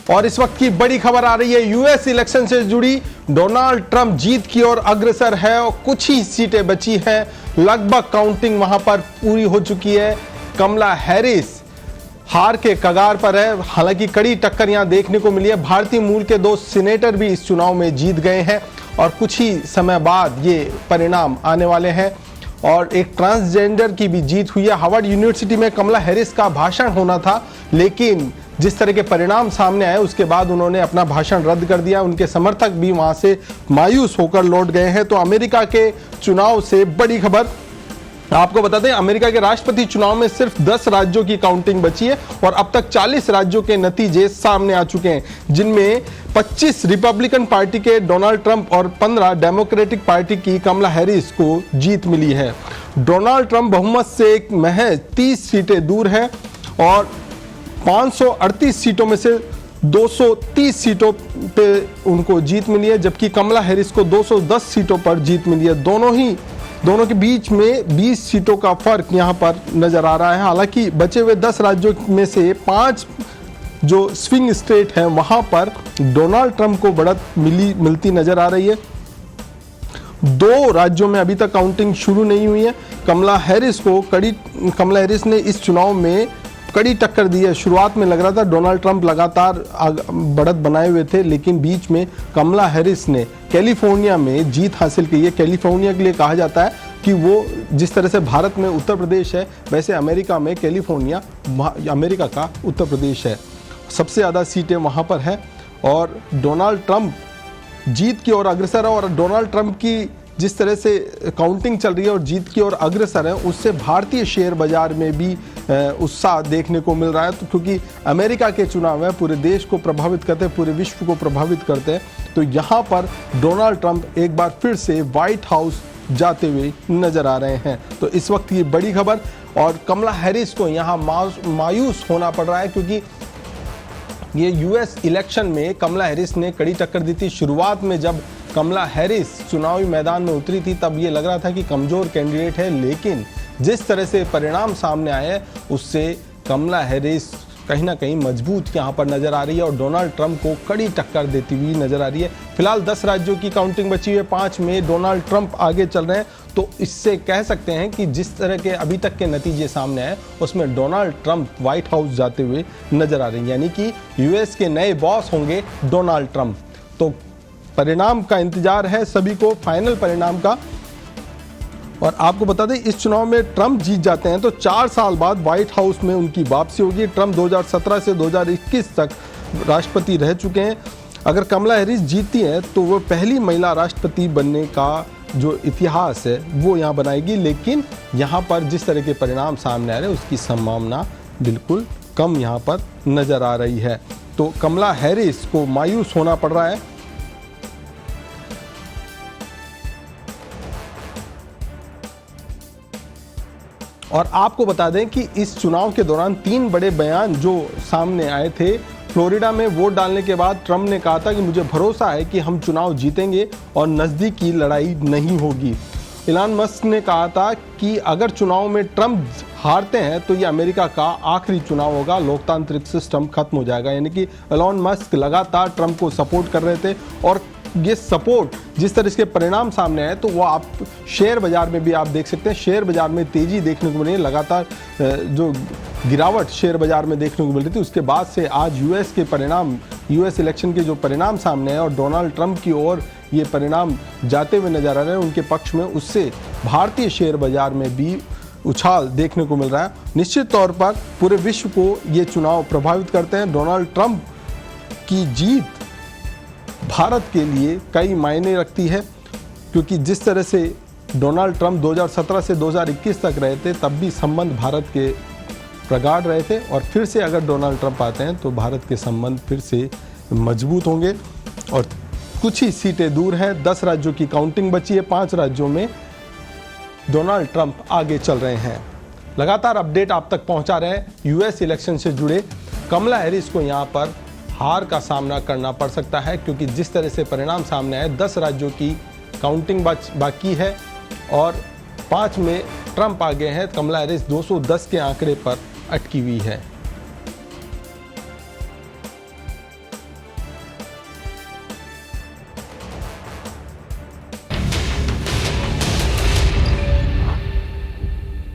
और इस वक्त की बड़ी खबर आ रही है यूएस इलेक्शन से जुड़ी। डोनाल्ड ट्रंप जीत की ओर अग्रसर है और कुछ ही सीटें बची हैं। लगभग काउंटिंग वहां पर पूरी हो चुकी है। कमला हैरिस हार के कगार पर है। हालांकि कड़ी टक्कर यहां देखने को मिली है। भारतीय मूल के 2 सीनेटर भी इस चुनाव में जीत गए हैं और कुछ ही समय बाद ये परिणाम आने वाले हैं। और एक ट्रांसजेंडर की भी जीत हुई है। हार्वर्ड यूनिवर्सिटी में कमला हैरिस का भाषण होना था, लेकिन जिस तरह के परिणाम सामने आए उसके बाद उन्होंने अपना भाषण रद्द कर दिया। उनके समर्थक भी वहां से मायूस होकर लौट गए हैं। तो अमेरिका के चुनाव से बड़ी खबर आपको बता दें, अमेरिका के राष्ट्रपति चुनाव में सिर्फ 10 राज्यों की काउंटिंग बची है और अब तक 40 राज्यों के नतीजे सामने आ चुके हैं, जिनमें 25 रिपब्लिकन पार्टी के डोनाल्ड ट्रंप और 15 डेमोक्रेटिक पार्टी की कमला हैरिस को जीत मिली है। डोनाल्ड ट्रंप बहुमत से एक महज 30 सीटें दूर है और 538 सीटों में से 230 सीटों पे उनको जीत मिली है, जबकि कमला हैरिस को 210 सीटों पर जीत मिली है। दोनों के बीच में 20 सीटों का फर्क यहां पर नजर आ रहा है। हालांकि बचे हुए 10 राज्यों में से 5 जो स्विंग स्टेट हैं वहां पर डोनाल्ड ट्रंप को बढ़त मिलती नजर आ रही है। 2 राज्यों में अभी तक काउंटिंग शुरू नहीं हुई है। कमला हैरिस ने इस चुनाव में कड़ी टक्कर दी है। शुरुआत में लग रहा था डोनाल्ड ट्रंप लगातार बढ़त बनाए हुए थे, लेकिन बीच में कमला हैरिस ने कैलिफोर्निया में जीत हासिल की है। कैलिफोर्निया के लिए कहा जाता है कि वो जिस तरह से भारत में उत्तर प्रदेश है, वैसे अमेरिका में कैलिफोर्निया अमेरिका का उत्तर प्रदेश है। सबसे ज़्यादा सीटें वहाँ पर है और डोनाल्ड ट्रंप जीत की ओर अग्रसर है। और डोनाल्ड ट्रंप की जिस तरह से काउंटिंग चल रही है और जीत की ओर अग्रसर है, उससे भारतीय शेयर बाजार में भी उत्साह देखने को मिल रहा है। तो क्योंकि अमेरिका के चुनाव है, पूरे देश को प्रभावित करते हैं, पूरे विश्व को प्रभावित करते हैं, तो यहाँ पर डोनाल्ड ट्रंप एक बार फिर से व्हाइट हाउस जाते हुए नजर आ रहे हैं। तो इस वक्त ये बड़ी खबर। और कमला हैरिस को यहाँ मायूस होना पड़ रहा है, क्योंकि ये यूएस इलेक्शन में कमला हैरिस ने कड़ी टक्कर दी थी। शुरुआत में जब कमला हैरिस चुनावी मैदान में उतरी थी तब ये लग रहा था कि कमजोर कैंडिडेट है, लेकिन जिस तरह से परिणाम सामने आए उससे कमला हैरिस कहीं ना कहीं मजबूत यहाँ पर नजर आ रही है और डोनाल्ड ट्रंप को कड़ी टक्कर देती हुई नजर आ रही है। फिलहाल 10 राज्यों की काउंटिंग बची हुई है, 5 में डोनाल्ड ट्रंप आगे चल रहे हैं। तो इससे कह सकते हैं कि जिस तरह के अभी तक के नतीजे सामने आए उसमें डोनाल्ड ट्रंप व्हाइट हाउस जाते हुए नजर आ रहे हैं, यानी कि यूएस के नए बॉस होंगे डोनाल्ड ट्रंप। तो परिणाम का इंतजार है सभी को, फाइनल परिणाम का। और आपको बता दें, इस चुनाव में ट्रंप जीत जाते हैं तो 4 साल बाद व्हाइट हाउस में उनकी वापसी होगी। ट्रंप 2017 से 2021 तक राष्ट्रपति रह चुके हैं। अगर कमला हैरिस जीतती हैं तो वो पहली महिला राष्ट्रपति बनने का जो इतिहास है वो यहाँ बनाएगी, लेकिन यहाँ पर जिस तरह के परिणाम सामने आ रहे हैं उसकी संभावना बिल्कुल कम यहाँ पर नजर आ रही है। तो कमला हैरिस को मायूस होना पड़ रहा है। और आपको बता दें कि इस चुनाव के दौरान 3 बड़े बयान जो सामने आए थे। फ्लोरिडा में वोट डालने के बाद ट्रंप ने कहा था कि मुझे भरोसा है कि हम चुनाव जीतेंगे और नज़दीकी लड़ाई नहीं होगी। इलान मस्क ने कहा था कि अगर चुनाव में ट्रंप हारते हैं तो ये अमेरिका का आखिरी चुनाव होगा, लोकतांत्रिक सिस्टम खत्म हो जाएगा। यानी कि इलान मस्क लगातार ट्रंप को सपोर्ट कर रहे थे और ये सपोर्ट जिस तरह के परिणाम सामने आए तो वो आप शेयर बाजार में भी आप देख सकते हैं। शेयर बाजार में तेजी देखने को मिली है, लगातार जो गिरावट शेयर बाजार में देखने को मिल रही थी, उसके बाद से आज यूएस इलेक्शन के जो परिणाम सामने हैं और डोनाल्ड ट्रंप की ओर ये परिणाम जाते हुए नजर आ रहे हैं उनके पक्ष में, उससे भारतीय शेयर बाजार में भी उछाल देखने को मिल रहा है। निश्चित तौर पर पूरे विश्व को ये चुनाव प्रभावित करते हैं। डोनाल्ड ट्रंप की जीत भारत के लिए कई मायने रखती है, क्योंकि जिस तरह से डोनाल्ड ट्रंप 2017 से 2021 तक रहे थे तब भी संबंध भारत के प्रगाढ़ रहे थे और फिर से अगर डोनाल्ड ट्रंप आते हैं तो भारत के संबंध फिर से मजबूत होंगे। और कुछ ही सीटें दूर हैं, 10 राज्यों की काउंटिंग बची है, 5 राज्यों में डोनाल्ड ट्रंप आगे चल रहे हैं। लगातार अपडेट आप तक पहुंचा रहे हैं यूएस इलेक्शन से जुड़े। कमला हैरिस को यहाँ पर हार का सामना करना पड़ सकता है, क्योंकि जिस तरह से परिणाम सामने आए 10 राज्यों की काउंटिंग बाकी है और 5 में ट्रंप आगे हैं। कमला हैरिस 210 के आंकड़े पर अटकी हुई है।